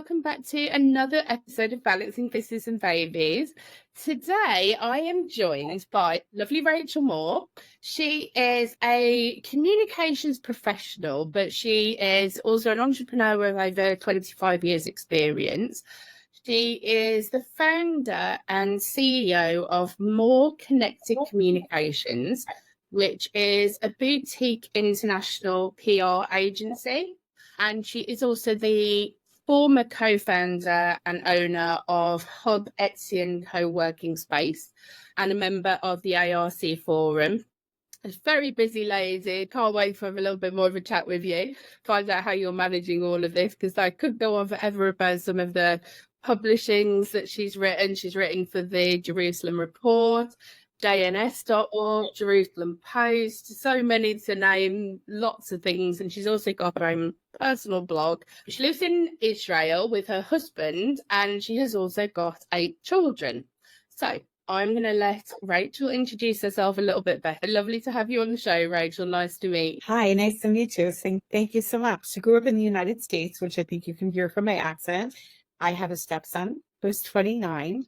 welcome back to another episode of Balancing Business and Babies. Today, I am joined by lovely Rachel Moore. She is a communications professional, but she is also an entrepreneur with over 25 years experience. She is the founder and CEO of More Connected Communications, which is a boutique international PR agency. And she is also the former co-founder and owner of Hub Etienne co-working space and a member of the ARC forum. A very busy lady. Can't wait for a little bit more of a chat with you, find out how you're managing all of this, because I could go on forever about some of the publishings that she's written. She's written for the Jerusalem Report, JNS.org, Jerusalem Post, so many to name, lots of things. And she's also got her own personal blog. She lives in Israel with her husband, and she has also got 8 children. So I'm going to let Rachel introduce herself a little bit better. Lovely to have you on the show, Rachel. Nice to meet you. Hi, nice to meet you. Thank you so much. I grew up in the United States, which I think you can hear from my accent. I have a stepson who's 29.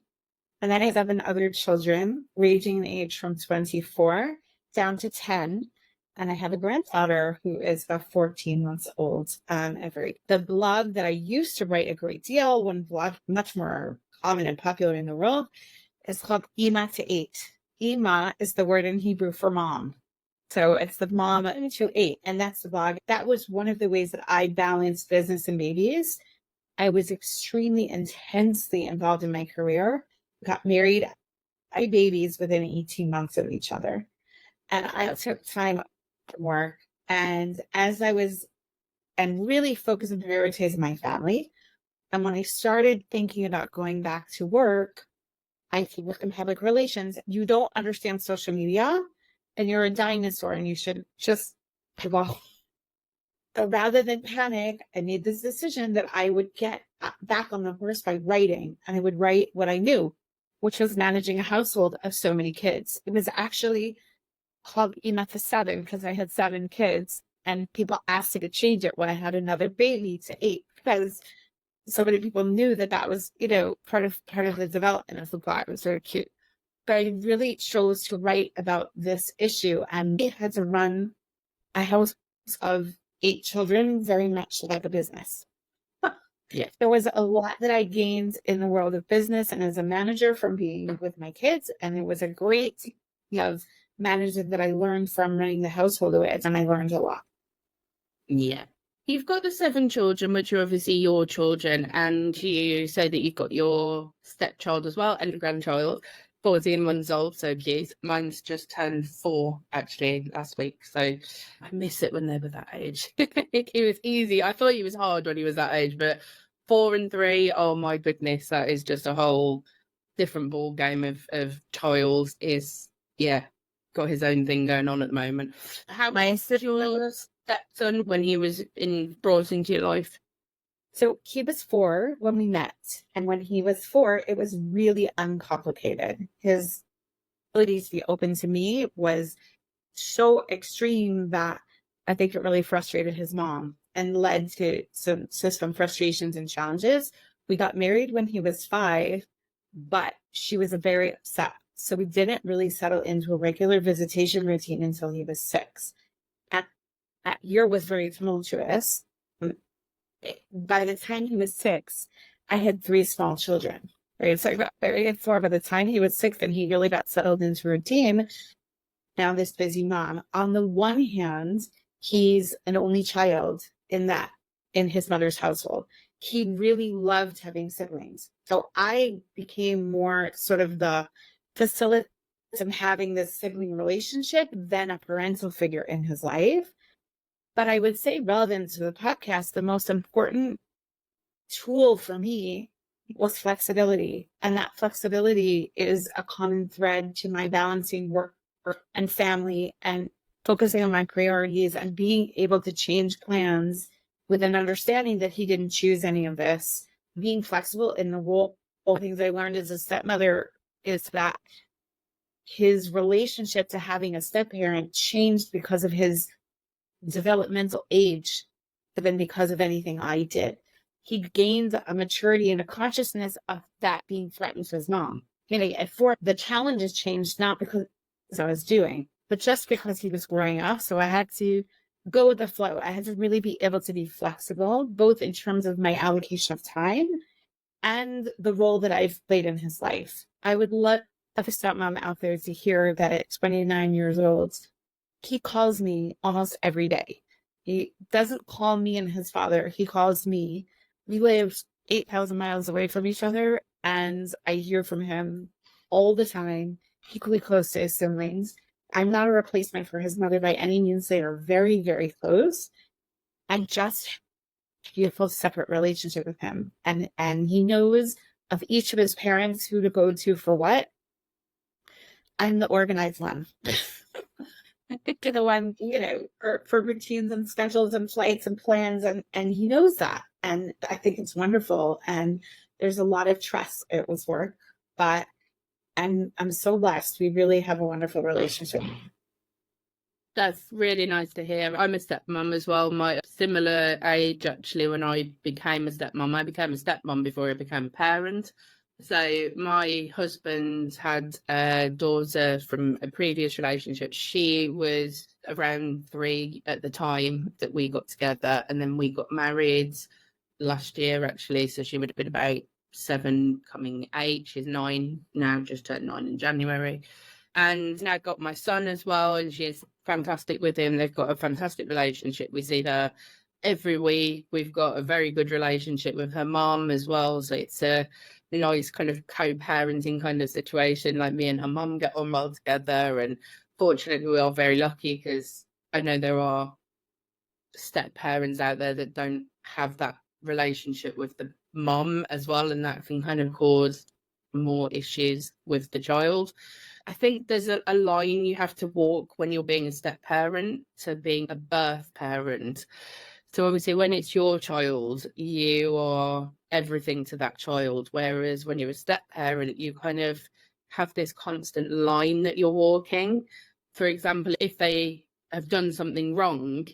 And then I have 7 other children ranging in age from 24 down to 10. And I have a granddaughter who is about 14 months old. The blog that I used to write a great deal, one blog much more common and popular in the world, is called Ima to 8. Ima is the word in Hebrew for mom. So it's the mom to 8. And that's the blog. That was one of the ways that I balanced business and babies. I was extremely intensely involved in my career. Got married, I had babies within 18 months of each other. And I took time from work. And as I was really focused on prioritizing my family, and when I started thinking about going back to work, I work in public relations. You don't understand social media, and you're a dinosaur, and you should just give off. So rather than panic, I made this decision that I would get back on the horse by writing, and I would write what I knew, which was managing a household of so many kids. It was actually called Ima to 7 because I had 7 kids, and people asked me to change it when I had another baby to 8 because so many people knew that was, part of the development of the blog. It was very cute. But I really chose to write about this issue, and it had to run a house of 8 children, very much like a business. Yeah. There was a lot that I gained in the world of business and as a manager from being with my kids. And it was a great management that I learned from running the household with, and I learned a lot. Yeah. You've got the 7 children, which are obviously your children, and you say that you've got your stepchild as well and a grandchild, 14 months old, so cute. Mine's just turned 4 actually last week, so I miss it when they were that age. It was easy. I thought it was hard when he was that age, but 4 and 3, oh my goodness, that is just a whole different ball game of child. Is got his own thing going on at the moment. How was your stepson when he was brought into your life? So he was 4 when we met. And when he was 4, it was really uncomplicated. His ability to be open to me was so extreme that I think it really frustrated his mom and led to some frustrations and challenges. We got married when he was 5, but she was very upset. So we didn't really settle into a regular visitation routine until he was 6. That year was very tumultuous. By the time he was 6, I had 3 small children. Right? So I had 4 by the time he was 6, and he really got settled into routine. Now this busy mom. On the one hand, he's an only child in his mother's household. He really loved having siblings. So I became more sort of the facilitator of having this sibling relationship than a parental figure in his life. But I would say, relevant to the podcast, the most important tool for me was flexibility. And that flexibility is a common thread to my balancing work and family and focusing on my priorities and being able to change plans with an understanding that he didn't choose any of this. Being flexible in the role. All things I learned as a stepmother is that his relationship to having a step-parent changed because of his developmental age than because of anything I did. he gained a maturity and a consciousness of that being threatened to his mom. For the challenges changed, not because I was doing, but just because he was growing up. So I had to go with the flow. I had to really be able to be flexible, both in terms of my allocation of time and the role that I've played in his life. I would love a stepmom out there to hear that at 29 years old, he calls me almost every day. He doesn't call me and his father. He calls me. We live 8,000 miles away from each other, and I hear from him all the time, equally close to his siblings. I'm not a replacement for his mother by any means. They are very, very close. And just beautiful separate relationship with him. And he knows of each of his parents who to go to for what. I'm the organized one. To the one, for routines and schedules and flights and plans, and he knows that. And I think it's wonderful. And there's a lot of trust it was work, but I'm so blessed. We really have a wonderful relationship. That's really nice to hear. I'm a stepmom as well. My similar age, actually, when I became a stepmom. I became a stepmom before I became a parent. So my husband had a daughter from a previous relationship. She was around 3 at the time that we got together, and then we got married last year, actually. So she would have been about 7, coming 8. She's 9 now, just turned 9 in January. And now got my son as well, and she's fantastic with him. They've got a fantastic relationship. We see her every week. We've got a very good relationship with her mom as well. So it's a nice kind of co-parenting kind of situation. Like, me and her mom get on well together. And fortunately, we are very lucky, because I know there are step parents out there that don't have that relationship with the mom as well, and that can kind of cause more issues with the child. I think there's a line you have to walk when you're being a step parent to being a birth parent. So obviously, when it's your child, you are everything to that child. Whereas when you're a step parent, you kind of have this constant line that you're walking. For example, if they have done something wrong,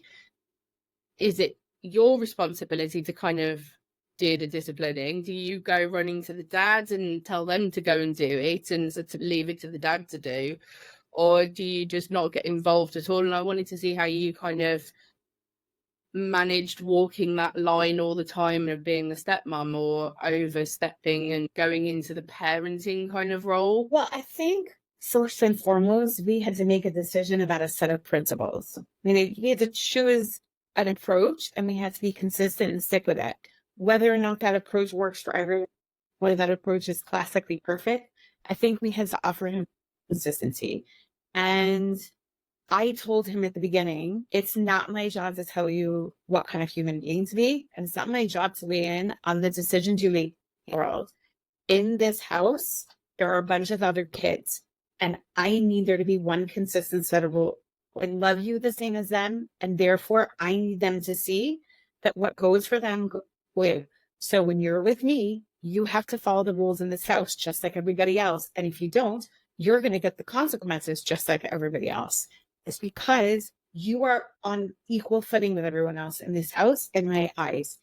is it your responsibility to kind of do the disciplining? Do you go running to the dad and tell them to go and do it, and so to leave it to the dad to do? Or do you just not get involved at all? And I wanted to see how you kind of managed walking that line all the time of being the stepmom, or overstepping and going into the parenting kind of role. Well, I think first and foremost, we had to make a decision about a set of principles. We had to choose an approach, and we had to be consistent and stick with it. Whether or not that approach works for everyone, whether that approach is classically perfect, I think we had to offer him consistency. And I told him at the beginning, it's not my job to tell you what kind of human being to be, and it's not my job to weigh in on the decisions you make in the world. In this house, there are a bunch of other kids, and I need there to be one consistent set of rules. I love you the same as them, and therefore I need them to see that what goes for them goes for you. So when you're with me, you have to follow the rules in this house just like everybody else. And if you don't, you're going to get the consequences just like everybody else. It's because you are on equal footing with everyone else in this house, in my eyes,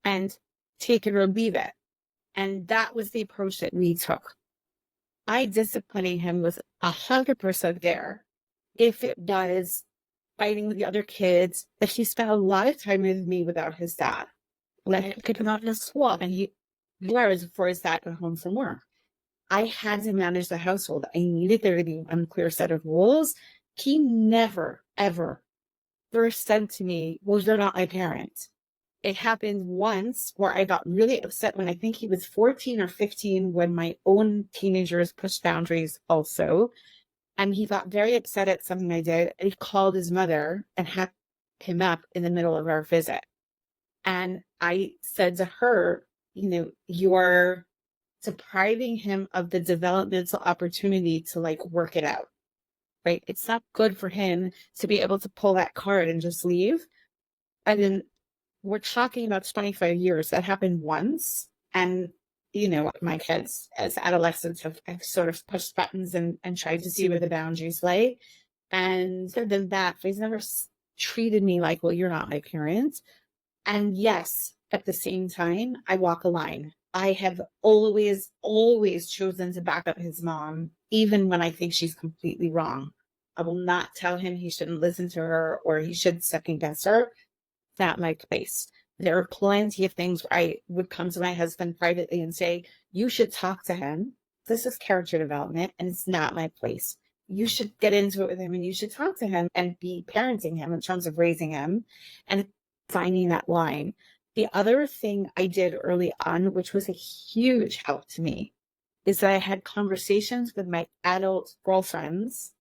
and take it or leave it. And that was the approach that we took. I disciplining him was 100% there. If it was fighting with the other kids, that he spent a lot of time with me without his dad. Let him pick him out in a swap, and he was before his dad got home from work. I had to manage the household. I needed there to be an unclear set of rules. He never, ever first said to me, well, you're not my parent. It happened once where I got really upset when I think he was 14 or 15, when my own teenagers pushed boundaries also. And he got very upset at something I did. And he called his mother and had him up in the middle of our visit. And I said to her, you are depriving him of the developmental opportunity to work it out. Right? It's not good for him to be able to pull that card and just leave. And then we're talking about 25 years. That happened once. And, my kids as adolescents have sort of pushed buttons and tried to see where the boundaries lay. And other than that, he's never treated me like, well, you're not my parent. And yes, At the same time, I walk a line. I have always, always chosen to back up his mom, even when I think she's completely wrong. I will not tell him he shouldn't listen to her or he should second guess her. Not my place. There are plenty of things where I would come to my husband privately and say, you should talk to him. This is character development and it's not my place. You should get into it with him and you should talk to him and be parenting him in terms of raising him and finding that line. The other thing I did early on, which was a huge help to me, is that I had conversations with my adult girlfriends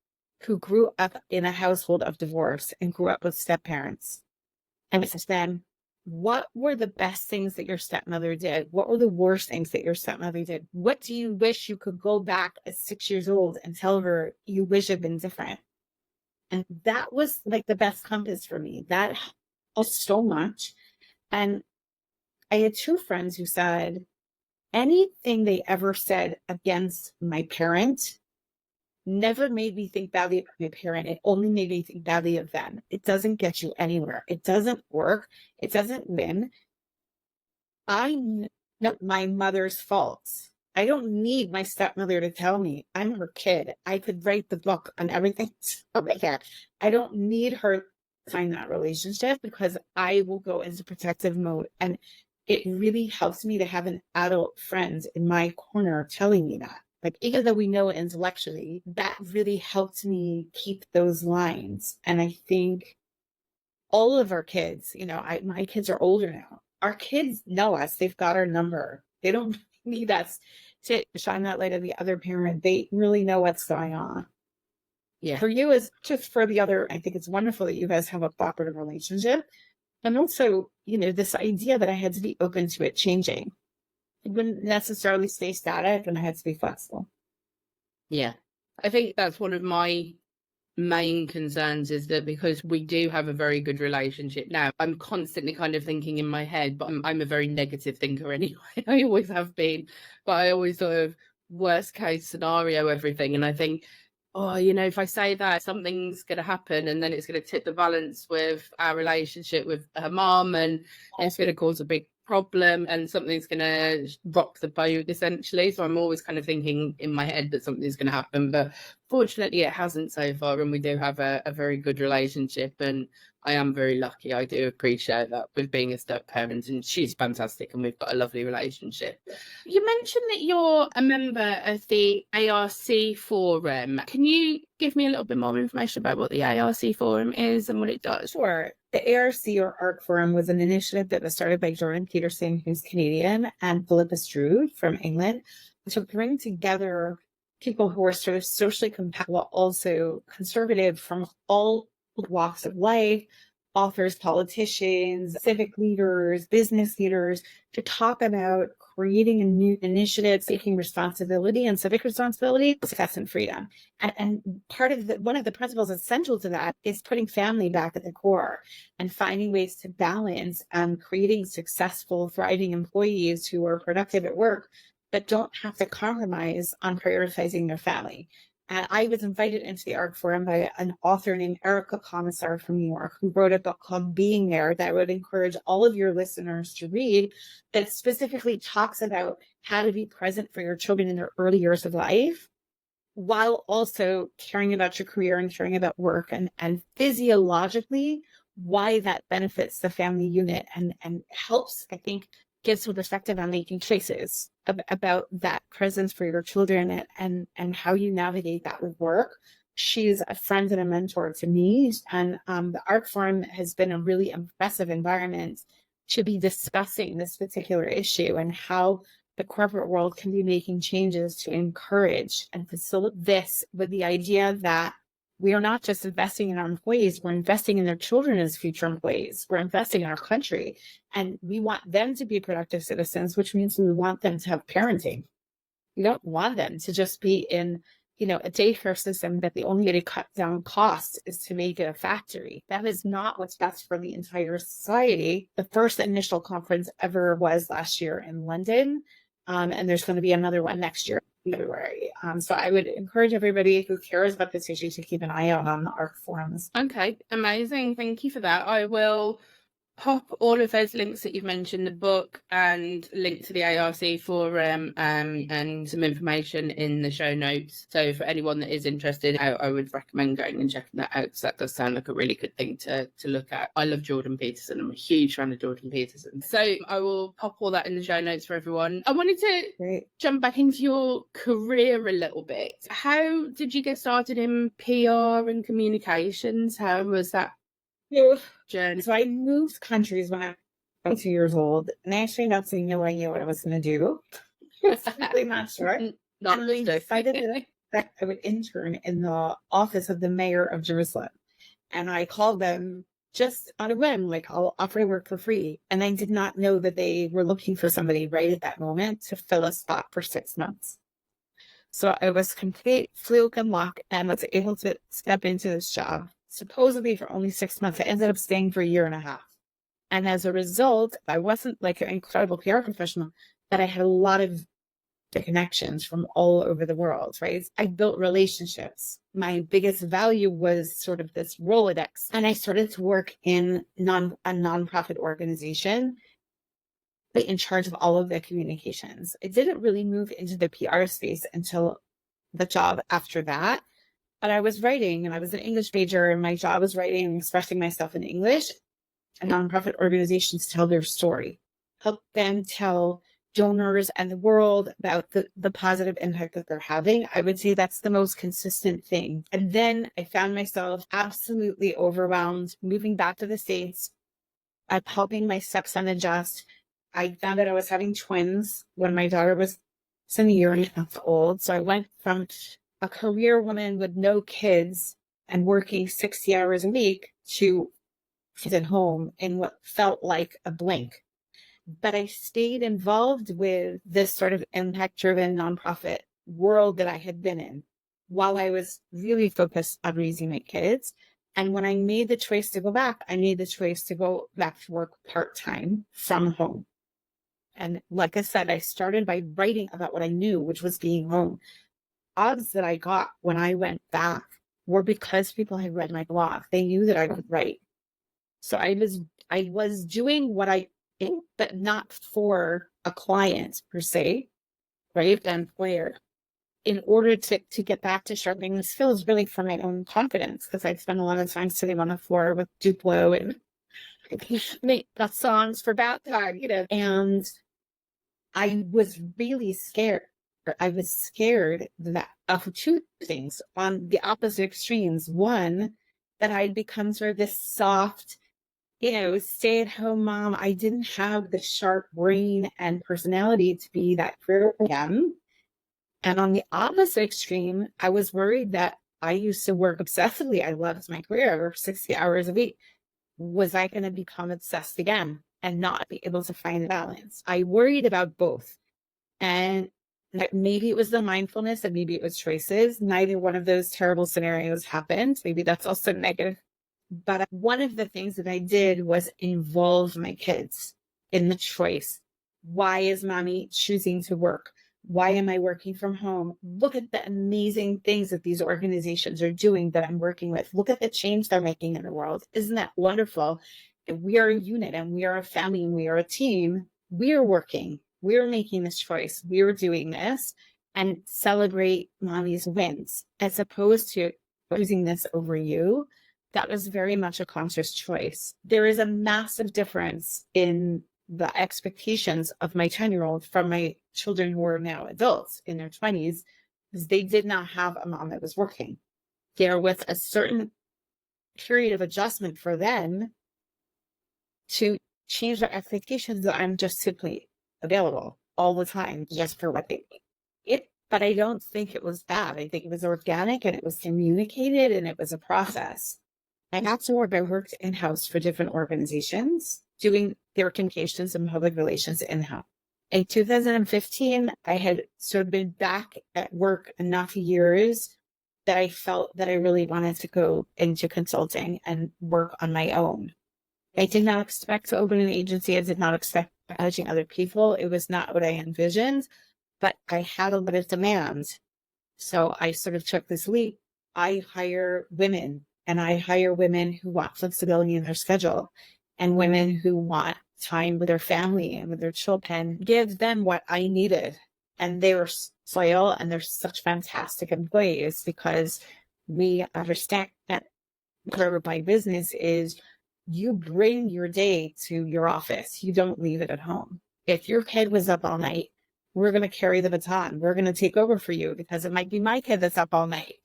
who grew up in a household of divorce and grew up with step parents. And it's then, what were the best things that your stepmother did? What were the worst things that your stepmother did? What do you wish you could go back at 6 years old and tell her you wish had been different? And that was like the best compass for me. That helped so much. And I had two friends who said anything they ever said against my parent never made me think badly of my parent. It only made me think badly of them. It doesn't get you anywhere. It doesn't work. It doesn't win. I know my mother's faults. I don't need my stepmother to tell me. I'm her kid. I could write the book on everything. I don't need her to find that relationship because I will go into protective mode. And it really helps me to have an adult friend in my corner telling me that. Like, even though we know it intellectually, that really helped me keep those lines. And I think all of our kids, my kids are older now. Our kids know us. They've got our number. They don't need us to shine that light of the other parent. They really know what's going on. Yeah. For you, is just for the other, I think it's wonderful that you guys have a cooperative relationship. And also, this idea that I had to be open to it changing. It wouldn't necessarily stay static and I had to be flexible. Yeah. I think that's one of my main concerns, is that because we do have a very good relationship now, I'm constantly kind of thinking in my head, but I'm a very negative thinker anyway. I always have been, but I always sort of worst case scenario everything. And I think, if I say that, something's going to happen and then it's going to tip the balance with our relationship with her mom and it's going to cause a big problem and something's going to rock the boat essentially. So I'm always kind of thinking in my head that something's going to happen, but fortunately it hasn't so far, and we do have a very good relationship, and I am very lucky. I do appreciate that with being a step parent, and she's fantastic and we've got a lovely relationship. You mentioned that you're a member of the ARC forum. Can you give me a little bit more information about what the ARC forum is and what it does? Sure. The ARC or ARC Forum was an initiative that was started by Jordan Peterson, who's Canadian, and Philippa Strude from England, to bring together people who are sort of socially compatible, also conservative from all walks of life, authors, politicians, civic leaders, business leaders, to talk about creating a new initiative, taking responsibility and civic responsibility, success and freedom. And part of one of the principles essential to that is putting family back at the core and finding ways to balance creating successful, thriving employees who are productive at work, but don't have to compromise on prioritizing their family. And I was invited into the ARC Forum by an author named Erica Commissar from New York, who wrote a book called Being There that I would encourage all of your listeners to read, that specifically talks about how to be present for your children in their early years of life, while also caring about your career and caring about work, and physiologically why that benefits the family unit and helps, I think, give some perspective on making choices about that presence for your children and how you navigate that with work. She's a friend and a mentor to me, and the ARC Forum has been a really impressive environment to be discussing this particular issue and how the corporate world can be making changes to encourage and facilitate this, with the idea that we are not just investing in our employees, we're investing in their children as future employees. We're investing in our country, and we want them to be productive citizens, which means we want them to have parenting. We don't want them to just be in, a daycare system that the only way to cut down costs is to make it a factory. That is not what's best for the entire society. The first initial conference ever was last year in London, and there's going to be another one next year, February. So I would encourage everybody who cares about this issue to keep an eye out on the ARC forums. Okay, amazing. Thank you for that. I will pop all of those links that you've mentioned, the book and link to the ARC forum, and some information in the show notes. So for anyone that is interested, I would recommend going and checking that out, because that does sound like a really good thing to look at. I love Jordan Peterson. I'm a huge fan of Jordan Peterson. So I will pop all that in the show notes for everyone. I wanted to jump back into your career a little bit. How did you get started in PR and communications? How was that journey? So I moved countries when I was 2 years old, and I actually not saying no idea what I was going to do. I was really not sure. Not and I decided that I would intern in the office of the mayor of Jerusalem. And I called them just on a whim, like, I'll offer work for free. And I did not know that they were looking for somebody right at that moment to fill a spot for 6 months. So I was complete fluke and luck and was able to step into this job, supposedly for only 6 months. I ended up staying for a year and a half. And as a result, I wasn't like an incredible PR professional, but I had a lot of connections from all over the world, right? I built relationships. My biggest value was sort of this Rolodex. And I started to work in a nonprofit organization, but in charge of all of the communications. I didn't really move into the PR space until the job after that. But I was writing, and I was an English major, and my job was writing and expressing myself in English. And nonprofit organizations tell their story, help them tell donors and the world about the positive impact that they're having. I would say that's the most consistent thing. And then I found myself absolutely overwhelmed, moving back to the States. I'm helping my stepson adjust. I found out I was having twins when my daughter was a year and a half old. So I went from a career woman with no kids and working 60 hours a week to sit at home in what felt like a blink. But I stayed involved with this sort of impact-driven nonprofit world that I had been in while I was really focused on raising my kids. And when I made the choice to go back, I made the choice to go back to work part-time from home. And like I said, I started by writing about what I knew, which was being home. Odds that I got when I went back were because people had read my blog. They knew that I could write. So I was doing what I think, but not for a client per se, right? And where in order to get back to sharpening the skills, really for my own confidence, because I'd spent a lot of time sitting on the floor with Duplo and make the songs for bath time, and I was really scared. I was scared that of two things on the opposite extremes. One, that I'd become sort of this soft, stay-at-home mom. I didn't have the sharp brain and personality to be that career again. And on the opposite extreme, I was worried that I used to work obsessively. I loved my career. I worked 60 hours a week. Was I going to become obsessed again and not be able to find balance? I worried about both. And maybe it was the mindfulness and maybe it was choices. Neither one of those terrible scenarios happened. Maybe that's also negative. But one of the things that I did was involve my kids in the choice. Why is mommy choosing to work? Why am I working from home? Look at the amazing things that these organizations are doing that I'm working with. Look at the change they're making in the world. Isn't that wonderful? We are a unit and we are a family and we are a team. We are working. We're making this choice. We're doing this, and celebrate mommy's wins as opposed to choosing this over you. That was very much a conscious choice. There is a massive difference in the expectations of my 10-year-old from my children who are now adults in their 20s, because they did not have a mom that was working. There was a certain period of adjustment for them to change their expectations that I'm just simply available all the time just for what they need. But I don't think it was bad. I think it was organic and it was communicated and it was a process. I worked in-house for different organizations, doing their communications and public relations in-house. In 2015, I had sort of been back at work enough years that I felt that I really wanted to go into consulting and work on my own. I did not expect to open an agency. I did not expect managing other people. It was not what I envisioned, but I had a lot of demands. So I sort of took this leap. I hire women, and I hire women who want flexibility in their schedule. and women who want time with their family and with their children, give them what I needed. And they were loyal, and they're such fantastic employees because we understand that part of my business is you bring your day to your office. You don't leave it at home. If your kid was up all night, we're going to carry the baton. We're going to take over for you because it might be my kid that's up all night.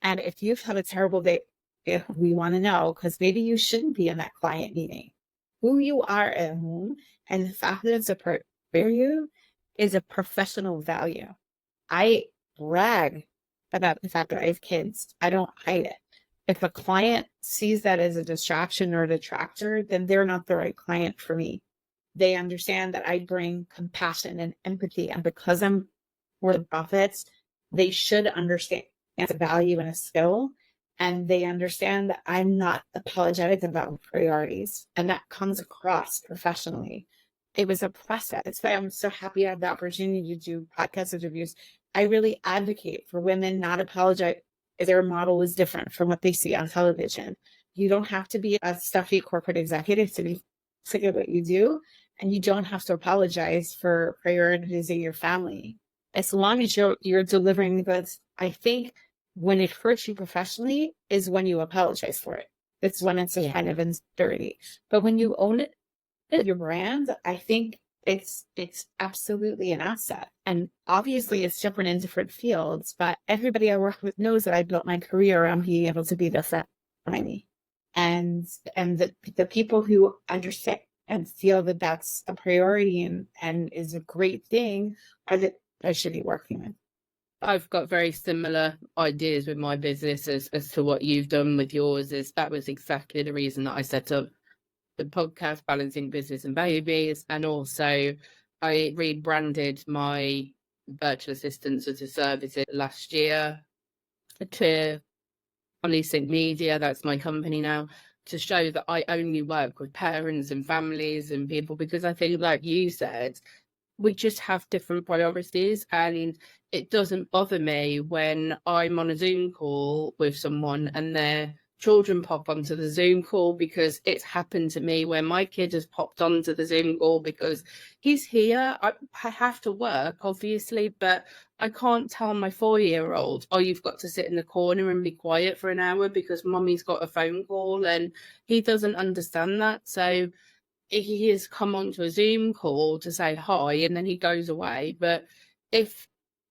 And if you've had a terrible day, if we want to know, because maybe you shouldn't be in that client meeting, who you are at home and the fact that it's a for you is a professional value. I brag about the fact that I have kids. I don't hide it. If a client sees that as a distraction or a detractor, then they're not the right client for me. They understand that I bring compassion and empathy. And because I'm for the profits, they should understand it's a value and a skill. And they understand that I'm not apologetic about priorities. And that comes across professionally. It was a process. That's why I'm so happy I had the opportunity to do podcast interviews. I really advocate for women not apologize if their model is different from what they see on television. You don't have to be a stuffy corporate executive to be sick of what you do. And you don't have to apologize for prioritizing your family. As long as you're delivering the goods, I think when it hurts you professionally is when you apologize for it. It's when it's a kind of insecurity. But when you own it, your brand, I think it's absolutely an asset. And obviously it's different in different fields, but everybody I work with knows that I built my career around being able to be the set by me. And the people who understand and feel that that's a priority and is a great thing are that I should be working with. I've got very similar ideas with my business as to what you've done with yours. That was exactly the reason that I set up the podcast, Balancing Business and Babies. And also I rebranded my virtual assistants as a service last year to Unleashing Media. That's my company now, to show that I only work with parents and families and people, because I think, like you said, we just have different priorities, and it doesn't bother me when I'm on a Zoom call with someone and their children pop onto the Zoom call, because it's happened to me where my kid has popped onto the Zoom call because he's here. I have to work, obviously, but I can't tell my 4-year-old, oh, you've got to sit in the corner and be quiet for an hour because mommy's got a phone call, and he doesn't understand that. So he has come onto a Zoom call to say hi and then he goes away. But if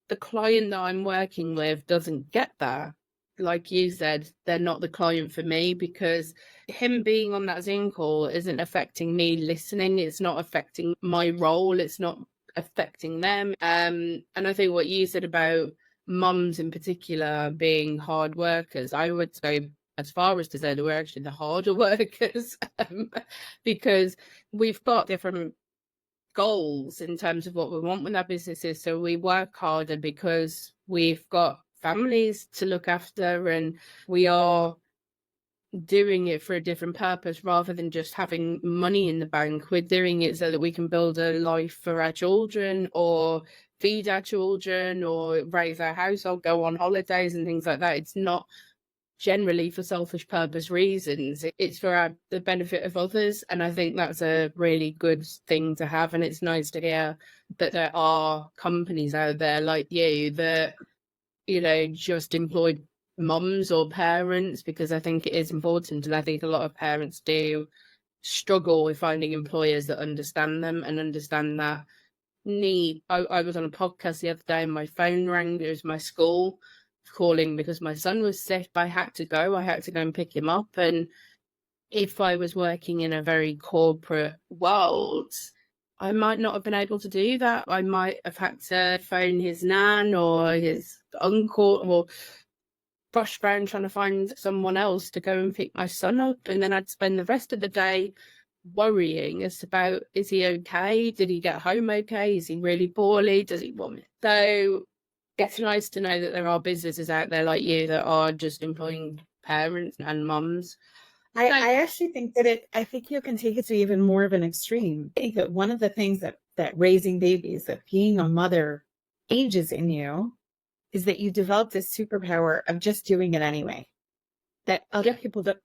the client that I'm working with doesn't get that, like you said, they're not the client for me, because him being on that Zoom call isn't affecting me listening. It's not affecting my role. It's not affecting them. And I think what you said about mums in particular being hard workers, I would say as far as to say that we're actually the harder workers, because we've got different goals in terms of what we want with our businesses. So we work harder because we've got families to look after, and we are doing it for a different purpose rather than just having money in the bank. We're doing it so that we can build a life for our children, or feed our children, or raise our household, go on holidays and things like that. It's not generally for selfish purpose reasons. It's for the benefit of others, and I think that's a really good thing to have. And it's nice to hear that there are companies out there like you that, you know, just employ mums or parents, because I think it is important. And I think a lot of parents do struggle with finding employers that understand them and understand that need. I was on a podcast the other day and my phone rang. It was my school calling because my son was sick. I had to go and pick him up. And if I was working in a very corporate world, I might not have been able to do that. I might have had to phone his nan or his uncle, or rush around trying to find someone else to go and pick my son up. And then I'd spend the rest of the day worrying as about, is he okay? Did he get home okay? Is he really poorly? Does he vomit? So it's nice to know that there are businesses out there like you that are just employing parents and mums. I actually think that I think you can take it to even more of an extreme. I think that one of the things that raising babies, that being a mother ages in you, is that you develop this superpower of just doing it anyway, that other people don't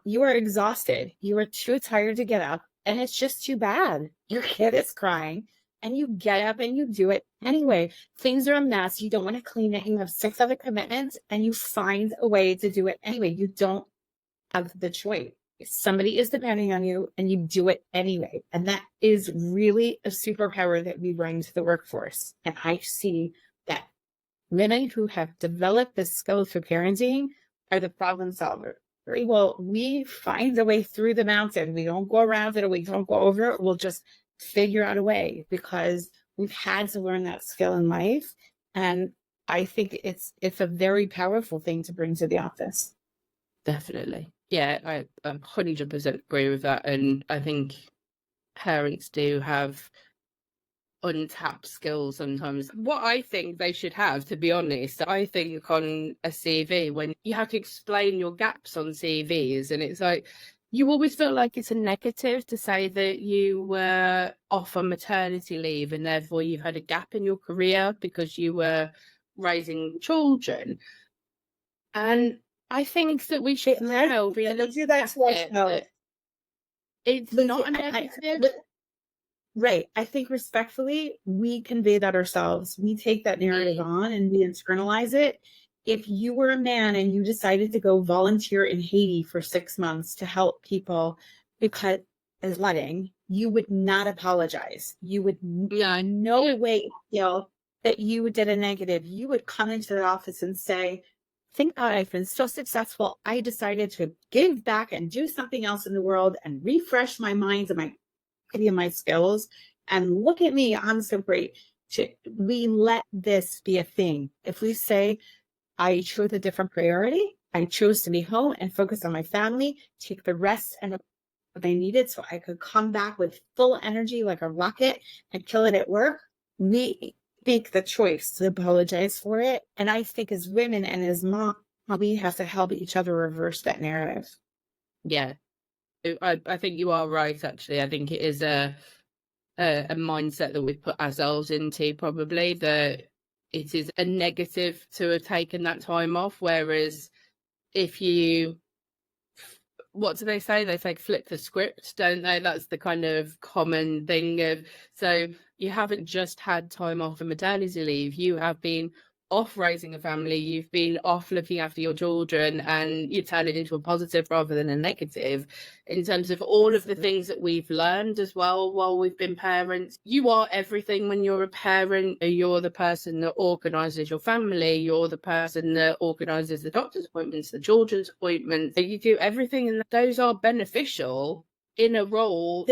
You are exhausted. You are too tired to get up, and it's just too bad. Your kid is crying, and you get up and you do it anyway. Things are a mess. You don't want to clean it. You have 6 other commitments, and you find a way to do it anyway. You don't have the choice. Somebody is depending on you, and you do it anyway. And that is really a superpower that we bring to the workforce. And I see that women who have developed the skills for parenting are the problem solver. Very well, we find a way through the mountain. We don't go around it, or we don't go over it. We'll just figure out a way, because we've had to learn that skill in life. And I think it's a very powerful thing to bring to the office. Definitely. Yeah, I 100% agree with that. And I think parents do have untapped skills sometimes. What I think they should have, to be honest, I think on a CV, when you have to explain your gaps on CVs, and it's like, you always feel like it's a negative to say that you were off on maternity leave and therefore you've had a gap in your career because you were raising children. And I think that we should now be a little do that to ourselves. It's not a negative. Right. I think respectfully, we convey that ourselves. We take that narrative on and we internalize it. If you were a man and you decided to go volunteer in Haiti for 6 months to help people because of flooding, you would not apologize. You would no way feel that you did a negative. You would come into the office and say, think about it, I've been so successful. I decided to give back and do something else in the world and refresh my mind and my skills. And look at me, I'm so great. We let this be a thing. If we say, I chose a different priority, I chose to be home and focus on my family, take the rest and what they needed so I could come back with full energy like a rocket and kill it at work, we make the choice to apologize for it. And I think as women and as moms, we have to help each other reverse that narrative. Yeah, I think you are right, actually. I think it is a mindset that we've put ourselves into, probably, that it is a negative to have taken that time off. Whereas if you, what do they say? They say flip the script, don't they? That's the kind of common thing of, so you haven't just had time off for maternity leave, you have been off raising a family, you've been off looking after your children, and you turn it into a positive rather than a negative in terms of all of the things that we've learned as well while we've been parents. You are everything when you're a parent. You're the person that organises your family, you're the person that organises the doctor's appointments, the children's appointments. You do everything, and those are beneficial in a role.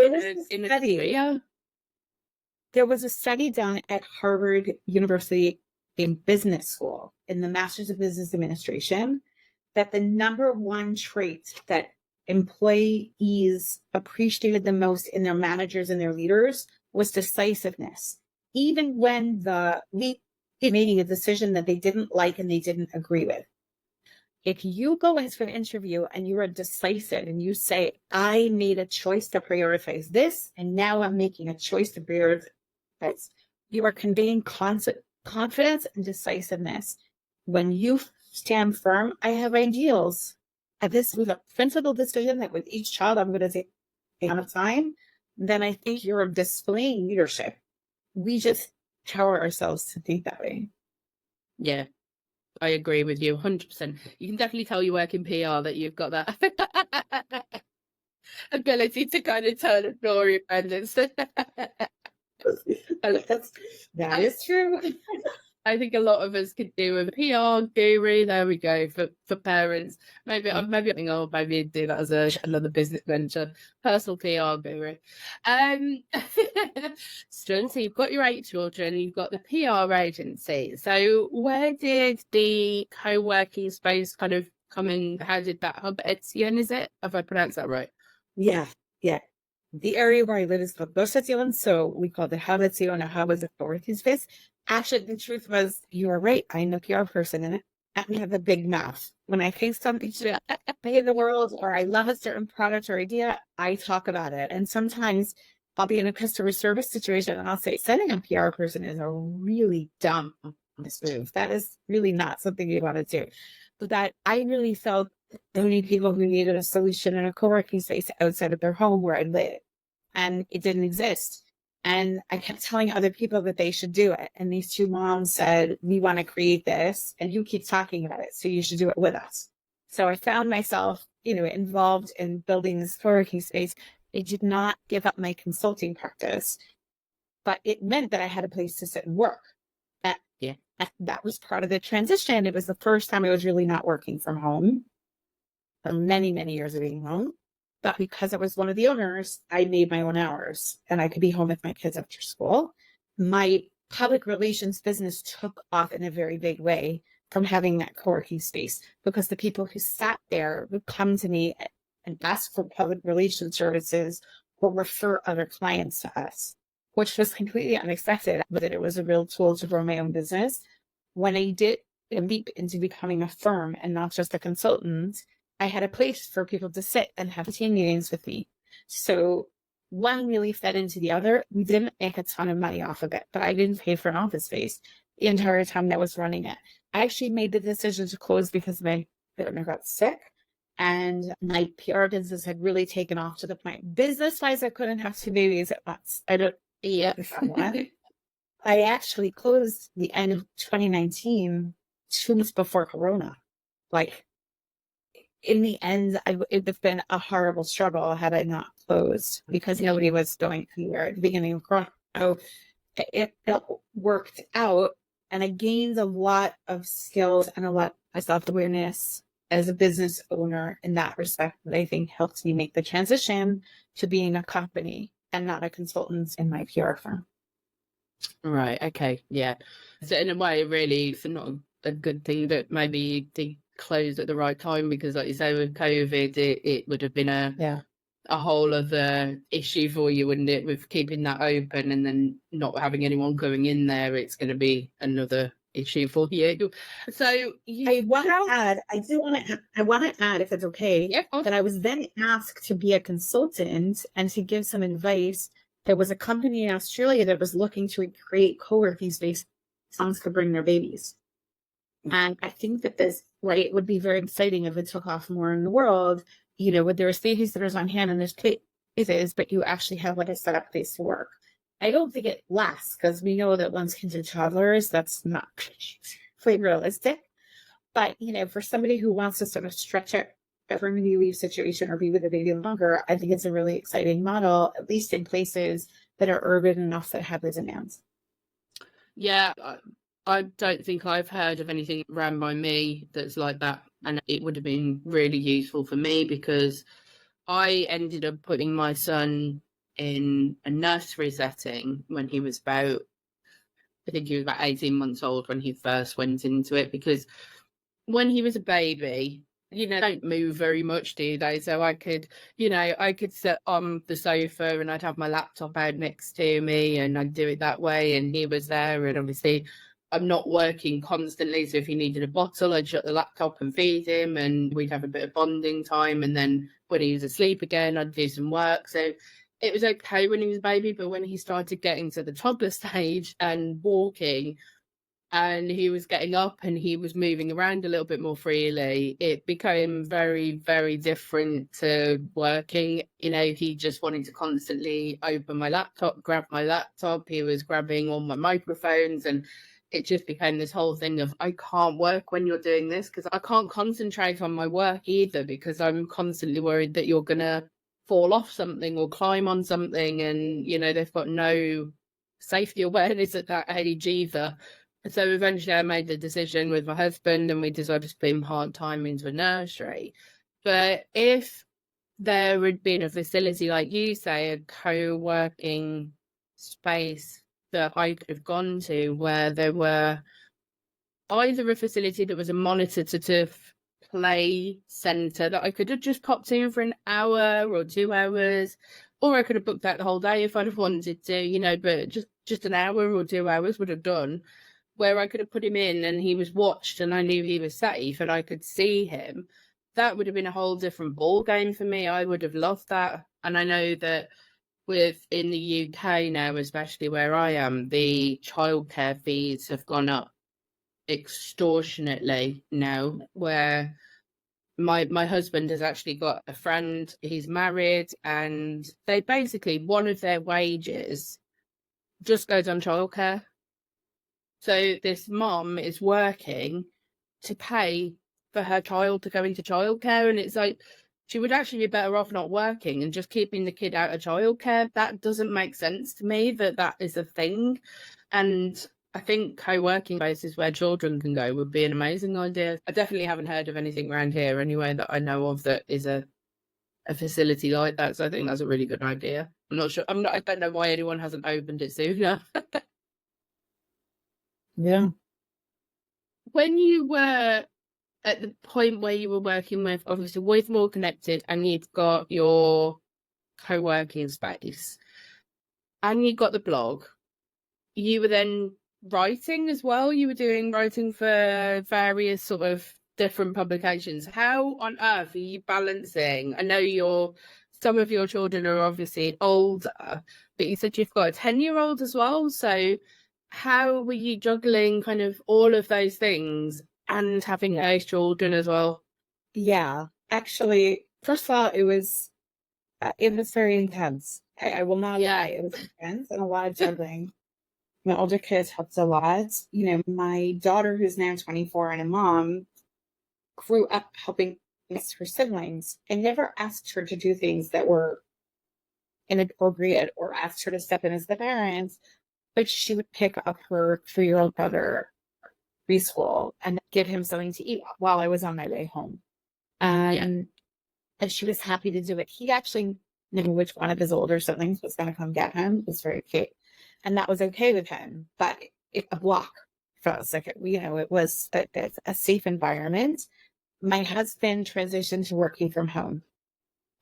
There was a study done at Harvard University in business school, in the Masters of Business Administration, that the number one trait that employees appreciated the most in their managers and their leaders was decisiveness. Even when the lead making a decision that they didn't like and they didn't agree with. If you go into an interview and you are decisive and you say, I made a choice to prioritize this, and now I'm making a choice to prioritize, you are conveying confidence and decisiveness. When you stand firm, I have ideals. And this was a principled decision that with each child I'm going to take a amount of time, then I think you're displaying leadership. We just power ourselves to think that way. Yeah, I agree with you 100%. You can definitely tell you work in PR that you've got that ability to kind of turn and draw your independence. That is true. I think a lot of us could do a PR guru. There we go for parents. Maybe maybe do that as another business venture. Personal PR guru. So you've got your 8 children, you've got the PR agency. So where did the co-working space kind of come in? How did that hub? Etienne, is it? Have I pronounced that right? Yeah. The area where I live is called Etienne, so we call the hub Etienne a hub as a co-working space. Actually, the truth was, you were right. I'm a PR person and I have a big mouth. When I face something to pay the world, or I love a certain product or idea, I talk about it. And sometimes I'll be in a customer service situation and I'll say, sending a PR person is a really dumb move. That is really not something you want to do. But that I really felt the only people who needed a solution in a co-working space outside of their home where I live. And it didn't exist. And I kept telling other people that they should do it. And these two moms said, we want to create this and you keep talking about it. So you should do it with us. So I found myself, involved in building this co-working space. I did not give up my consulting practice, but it meant that I had a place to sit and work. That was part of the transition. It was the first time I was really not working from home for many, many years of being home. But because I was one of the owners, I made my own hours and I could be home with my kids after school. My public relations business took off in a very big way from having that co-working space, because the people who sat there would come to me and ask for public relations services or refer other clients to us, which was completely unexpected, but it was a real tool to grow my own business. When I did a leap into becoming a firm and not just a consultant, I had a place for people to sit and have team meetings with me. So one really fed into the other. We didn't make a ton of money off of it, but I didn't pay for an office space the entire time that I was running it. I actually made the decision to close because my partner got sick and my PR business had really taken off to the point. Business-wise, I couldn't have two babies at once. I actually closed the end of 2019, 2 months before Corona. Like, in the end, it would have been a horrible struggle had I not closed, because nobody was going anywhere at the beginning of Corona. So it worked out, and I gained a lot of skills and a lot of self-awareness as a business owner in that respect, that I think helped me make the transition to being a company and not a consultant in my PR firm. Right. Okay. Yeah. So in a way, really, it's not a good thing that maybe you did close at the right time, because, like you say, with COVID, it would have been a whole other issue for you, wouldn't it? With keeping that open and then not having anyone going in there, it's going to be another issue for you. So I want to add, if it's okay, that I was then asked to be a consultant and to give some advice. There was a company in Australia that was looking to create co-working space moms could bring their babies. And I think that it would be very exciting if it took off more in the world, with there are babysitters on hand and there's places, but you actually have a set up place to work. I don't think it lasts, because we know that once kids are toddlers, that's not quite realistic. But, for somebody who wants to sort of stretch out a maternity leave situation or be with a baby longer, I think it's a really exciting model, at least in places that are urban enough that have the demands. Yeah, I don't think I've heard of anything ran by me that's like that. And it would have been really useful for me, because I ended up putting my son in a nursery setting when he was I think he was about 18 months old when he first went into it, because when he was a baby, don't move very much, do they? So I could sit on the sofa and I'd have my laptop out next to me and I'd do it that way. And he was there, and obviously I'm not working constantly. So if he needed a bottle, I'd shut the laptop and feed him, and we'd have a bit of bonding time. And then when he was asleep again, I'd do some work. So it was okay when he was a baby, but when he started getting to the toddler stage and walking, and he was getting up and he was moving around a little bit more freely, it became very, very different to working. He just wanted to constantly open my laptop, grab my laptop. He was grabbing all my microphones, and it just became this whole thing of, I can't work when you're doing this, because I can't concentrate on my work either, because I'm constantly worried that you're going to fall off something or climb on something. And, they've got no safety awareness at that age either. So eventually I made the decision with my husband, and we decided to put him part-time into a nursery. But if there had been a facility, like you say, a co-working space that I could have gone to, where there were either a facility that was a monitored sort of play centre that I could have just popped in for an hour or 2 hours, or I could have booked that the whole day if I'd have wanted to, but just an hour or 2 hours would have done, where I could have put him in and he was watched and I knew he was safe and I could see him. That would have been a whole different ball game for me. I would have loved that. And I know that in the UK now, especially where I am, the childcare fees have gone up extortionately now, where my husband has actually got a friend, he's married, and they basically, one of their wages just goes on childcare. So this mom is working to pay for her child to go into childcare, and it's like she would actually be better off not working and just keeping the kid out of childcare. That doesn't make sense to me, that is a thing. And I think co-working places where children can go would be an amazing idea. I definitely haven't heard of anything around here anyway that I know of that is a facility like that. So I think that's a really good idea. I'm not sure. I don't know why anyone hasn't opened it sooner. Yeah. When you were at the point where you were working with, obviously, with More Connected, and you've got your co-working space, and you got the blog, you were then writing as well. You were doing writing for various sort of different publications. How on earth are you balancing? I know some of your children are obviously older, but you said you've got a 10-year-old as well. So how were you juggling kind of all of those things and having those children as well? Yeah. Actually, first of all, it was very intense. I will not lie. It was intense and a lot of juggling. My older kids helped a lot. You know, my daughter, who's now 24 and a mom, grew up helping her siblings and never asked her to do things that were inappropriate or asked her to step in as the parents, but she would pick up her 3-year-old brother preschool and give him something to eat while I was on my way home. And she was happy to do it. He actually knew which one of his older siblings was going to come get him. It was very cute. And that was okay with him, but a block for us. Like, you know, it was a safe environment. My husband transitioned to working from home,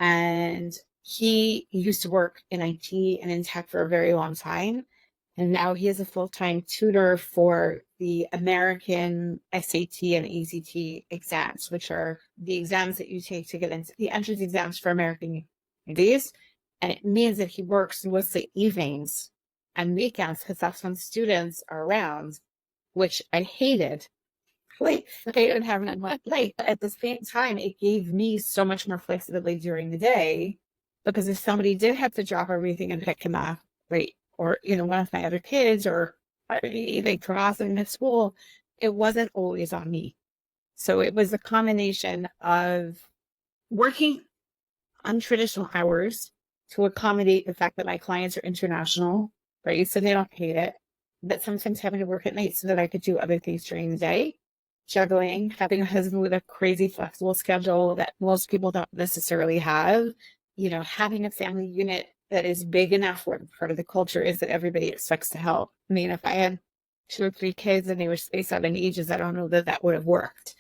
and he used to work in IT and in tech for a very long time. And now he is a full-time tutor for the American SAT and ACT exams, which are the exams that you take to get into the entrance exams for American universities. And it means that he works mostly evenings and weekends because that's when students are around, which I hated. Like, I hated having that much late. But at the same time, it gave me so much more flexibility during the day, because if somebody did have to drop everything and pick him up, right, or, you know, one of my other kids, or they cross him at school, it wasn't always on me. So it was a combination of working untraditional hours to accommodate the fact that my clients are international, right? So they don't hate it. But sometimes having to work at night so that I could do other things during the day, juggling, having a husband with a crazy flexible schedule that most people don't necessarily have, you know, having a family unit that is big enough where part of the culture is that everybody expects to help. I mean, if I had 2 or 3 kids and they were spaced out in ages, I don't know that would have worked.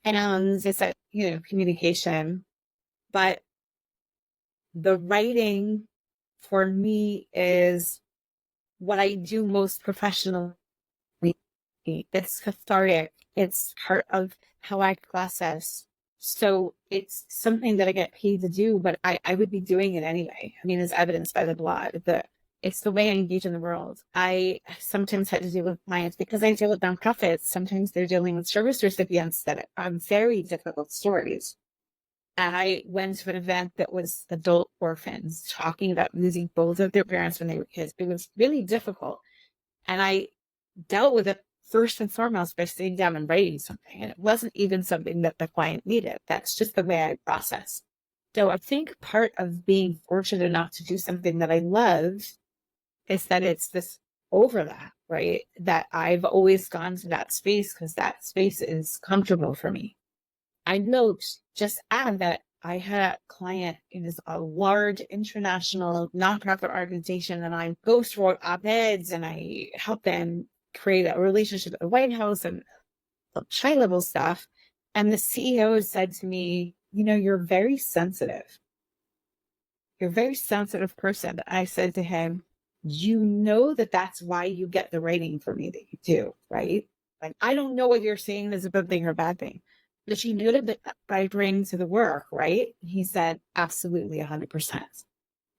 And it's that, you know, communication. But the writing for me is what I do most professionally. It's cathartic. It's part of how I process. So it's something that I get paid to do, but I would be doing it anyway. I mean, as evidenced by the blog, it's the way I engage in the world. I sometimes had to deal with clients because I deal with nonprofits. Sometimes they're dealing with service recipients that are very difficult stories. And I went to an event that was adult orphans talking about losing both of their parents when they were kids. It was really difficult. And I dealt with it first and foremost by sitting down and writing something. And it wasn't even something that the client needed. That's just the way I process. So I think part of being fortunate enough to do something that I love is that it's this overlap, right? That I've always gone to that space because that space is comfortable for me. I note, just add that I had a client in a large international nonprofit organization, and I ghost wrote op-eds and I helped them create a relationship at the White House and high level stuff. And the CEO said to me, you know, you're very sensitive. You're a very sensitive person. I said to him, you know that that's why you get the writing for me that you do, right? Like, I don't know what you're saying is a good thing or a bad thing. But you knew it by bringing to the work, right? He said, absolutely, 100%.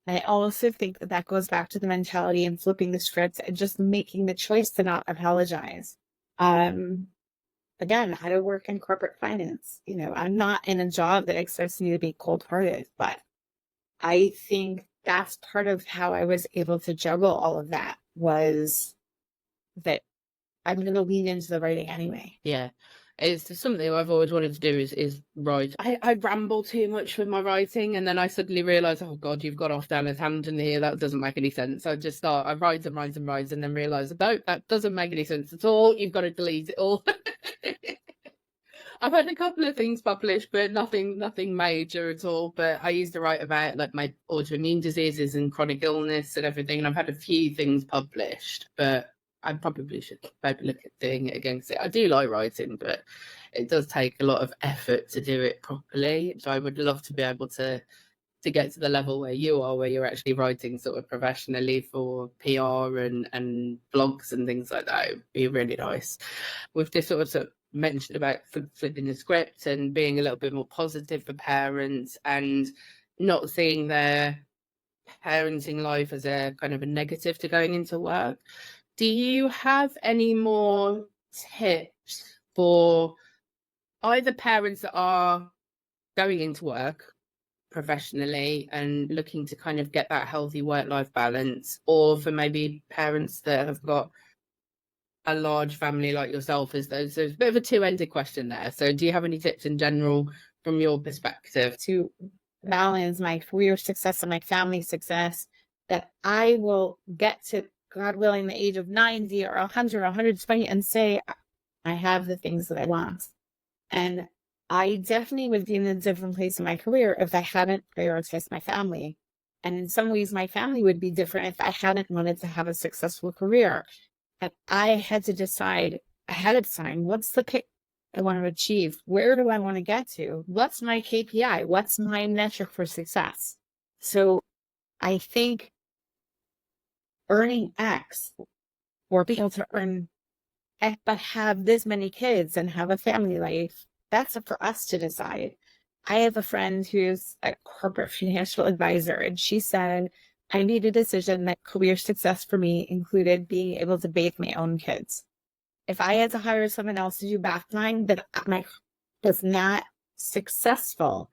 And I also think that goes back to the mentality and flipping the script and just making the choice to not apologize. again, how to work in corporate finance. You know, I'm not in a job that expects me to be cold-hearted, but I think that's part of how I was able to juggle all of that, was that I'm going to lean into the writing anyway. Yeah. It's something I've always wanted to do is write. I ramble too much with my writing, and then I suddenly realise, oh God, you've got off down a tangent here. That doesn't make any sense. I just start, I write and write and write, and then realise, no, that doesn't make any sense at all. You've got to delete it all. I've had a couple of things published, but nothing major at all. But I used to write about like my autoimmune diseases and chronic illness and everything, and I've had a few things published, but I probably should maybe look at doing it against it. I do like writing, but it does take a lot of effort to do it properly. So I would love to be able to get to the level where you are, where you're actually writing sort of professionally for PR and blogs and things like that. It would be really nice. With this sort of mentioned about flipping the script and being a little bit more positive for parents and not seeing their parenting life as a kind of a negative to going into work. Do you have any more tips for either parents that are going into work professionally and looking to kind of get that healthy work-life balance, or for maybe parents that have got a large family like yourself? Is there's a bit of a two-ended question there. So do you have any tips in general from your perspective to balance my career success and my family success, that I will get to, God willing, the age of 90 or 100 or 120 and say, I have the things that I want? And I definitely would be in a different place in my career if I hadn't prioritized my family. And in some ways, my family would be different if I hadn't wanted to have a successful career. And I had to decide ahead of time, what's the pick I want to achieve? Where do I want to get to? What's my KPI? What's my metric for success? So I think earning X, or being able to earn X, but have this many kids and have a family life, that's up for us to decide. I have a friend who's a corporate financial advisor, and she said, I made a decision that career success for me included being able to bathe my own kids. If I had to hire someone else to do bath time, that was not successful.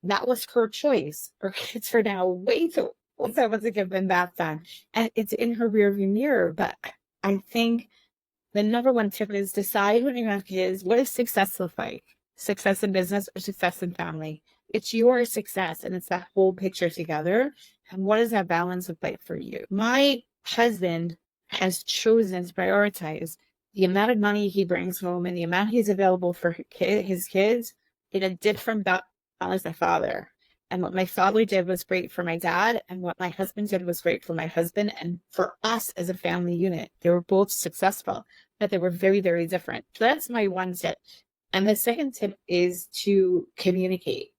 That was her choice. Her kids are now way too old to give them bath time, and it's in her rearview mirror. But I think the number one tip is decide when you have kids, what does success look like? Success in business or success in family? It's your success, and it's that whole picture together. And what does that balance look like for you? My husband has chosen to prioritize the amount of money he brings home and the amount he's available for his kids in a different balance as my father. And what my father did was great for my dad, and what my husband did was great for my husband and for us as a family unit. They were both successful, but they were very, very different. So that's my one tip. And the second tip is to communicate.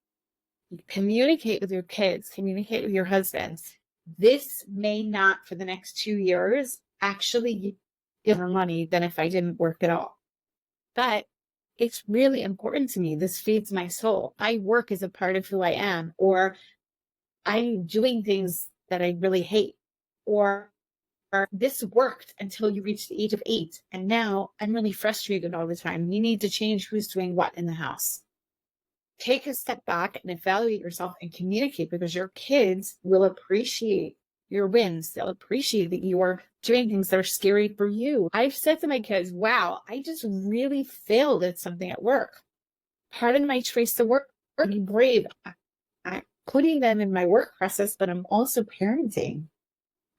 Communicate with your kids, communicate with your husband. This may not, for the next 2 years, actually give more money than if I didn't work at all. But it's really important to me. This feeds my soul. I work as a part of who I am, or I'm doing things that I really hate, or this worked until you reach the age of 8, and now I'm really frustrated all the time. You need to change who's doing what in the house. Take a step back and evaluate yourself and communicate, because your kids will appreciate your wins. They'll appreciate that you are doing things that are scary for you. I've said to my kids, wow, I just really failed at something at work. Part of my choice to work, be brave. I'm putting them in my work process, but I'm also parenting.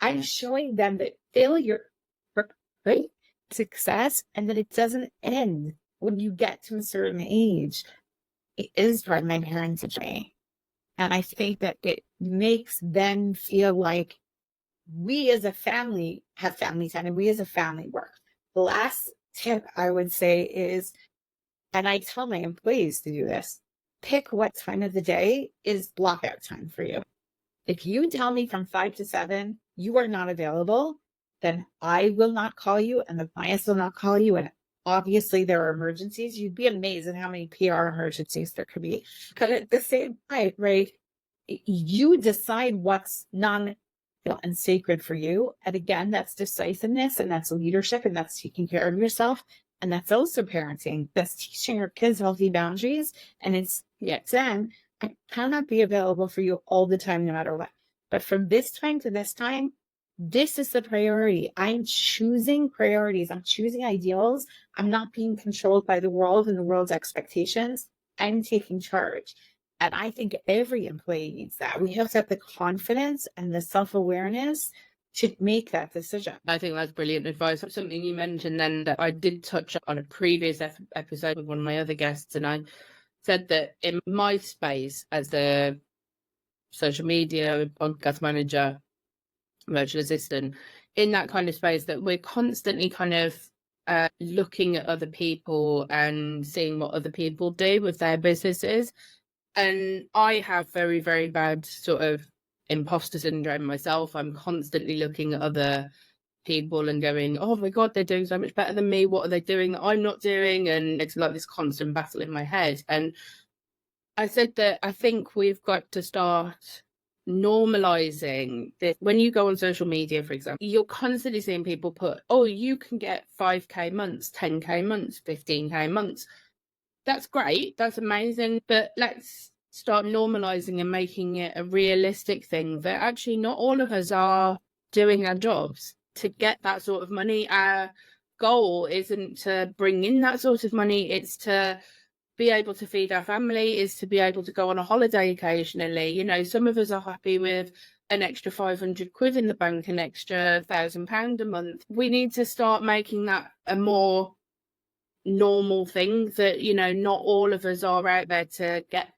I'm showing them that failure for great success, and that it doesn't end when you get to a certain age. It is part of my parenting journey. And I think that it makes them feel like we as a family have family time and we as a family work. The last tip I would say is, and I tell my employees to do this, pick what time of the day is blockout time for you. If you tell me from 5 to 7, you are not available, then I will not call you and the clients will not call you. And obviously there are emergencies. You'd be amazed at how many PR emergencies there could be. But at the same time, right, you decide what's and sacred for you. And again, that's decisiveness, and that's leadership, and that's taking care of yourself. And that's also parenting. That's teaching your kids healthy boundaries. And it's, then I cannot be available for you all the time, no matter what. But from this time to this time, this is the priority. I'm choosing priorities. I'm choosing ideals. I'm not being controlled by the world and the world's expectations. I'm taking charge. And I think every employee needs that. We have to have the confidence and the self-awareness to make that decision. I think that's brilliant advice. Something you mentioned then that I did touch on a previous episode with one of my other guests, and I said that in my space as a social media podcast manager, virtual assistant, in that kind of space, that we're constantly kind of looking at other people and seeing what other people do with their businesses. And I have very, very bad sort of imposter syndrome myself. I'm constantly looking at other people and going, oh my God, they're doing so much better than me. What are they doing that I'm not doing? And it's like this constant battle in my head. And I said that I think we've got to start normalizing this. When you go on social media, for example, you're constantly seeing people put, oh, you can get 5K months, 10K months, 15K months. That's great. That's amazing. But let's start normalizing and making it a realistic thing that actually not all of us are doing our jobs to get that sort of money. Our goal isn't to bring in that sort of money. It's to be able to feed our family, is to be able to go on a holiday occasionally. You know, some of us are happy with an extra 500 quid in the bank, an extra £1,000 a month. We need to start making that a more normal thing, that, you know, not all of us are out there to get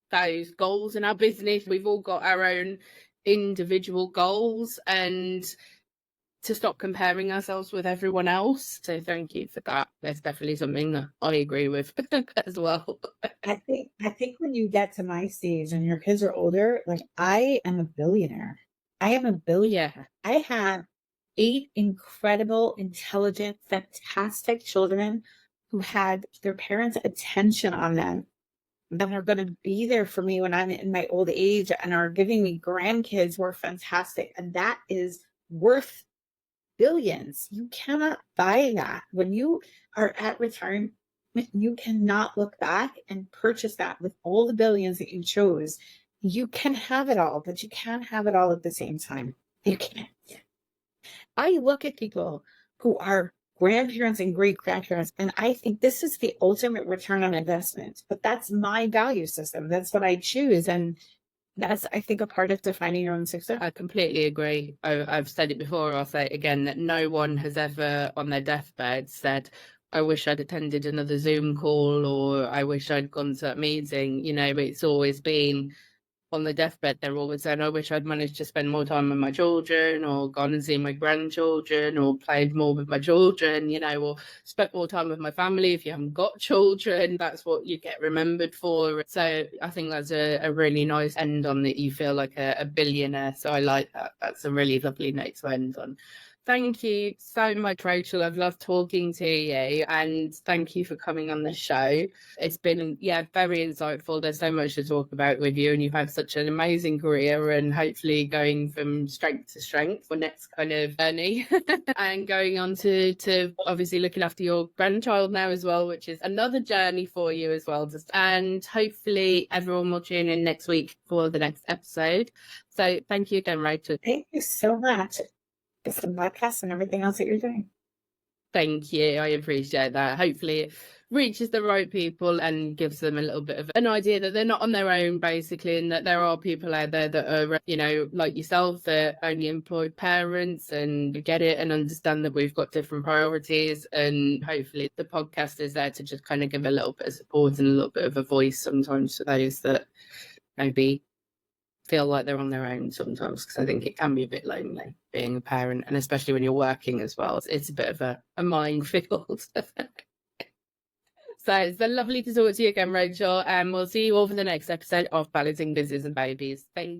those goals in our business. We've all got our own individual goals, and to stop comparing ourselves with everyone else. So thank you for that. That's definitely something that I agree with as well. I think when you get to my stage and your kids are older, like, I am a billionaire. I am a billionaire. Yeah. I have 8 incredible, intelligent, fantastic children who had their parents' attention on them. That are going to be there for me when I'm in my old age, and are giving me grandkids who are fantastic. And that is worth billions. You cannot buy that. When you are at retirement, you cannot look back and purchase that with all the billions that you chose. You can have it all, but you can't have it all at the same time. You can't. I look at people who are grandparents and great grandparents, and I think this is the ultimate return on investment. But that's my value system. That's what I choose. And that's, I think, a part of defining your own success. I completely agree. I've said it before, I'll say it again, that no one has ever on their deathbed said, I wish I'd attended another Zoom call, or I wish I'd gone to that meeting. You know, it's always been on the deathbed, they're always saying, I wish I'd managed to spend more time with my children, or gone and seen my grandchildren, or played more with my children, you know, or spent more time with my family. If you haven't got children, that's what you get remembered for. So I think that's a really nice end on, that you feel like a billionaire. So I like that. That's a really lovely note to end on. Thank you so much, Rachel. I've loved talking to you, and thank you for coming on the show. It's been, very insightful. There's so much to talk about with you, and you've had such an amazing career, and hopefully going from strength to strength for next kind of journey and going on to obviously looking after your grandchild now as well, which is another journey for you as well. And hopefully everyone will tune in next week for the next episode. So thank you again, Rachel. Thank you so much. It's the podcast and everything else that you're doing. Thank you. I appreciate that. Hopefully it reaches the right people and gives them a little bit of an idea that they're not on their own, basically, and that there are people out there that are, you know, like yourself, that only employed parents, and get it and understand that we've got different priorities. And hopefully the podcast is there to just kind of give a little bit of support and a little bit of a voice sometimes to those that maybe feel like they're on their own sometimes, because I think it can be a bit lonely being a parent, and especially when you're working as well. It's a bit of a minefield. So it's been lovely to talk to you again, Rachel, and we'll see you all for the next episode of Balancing Business and Babies. Thank you.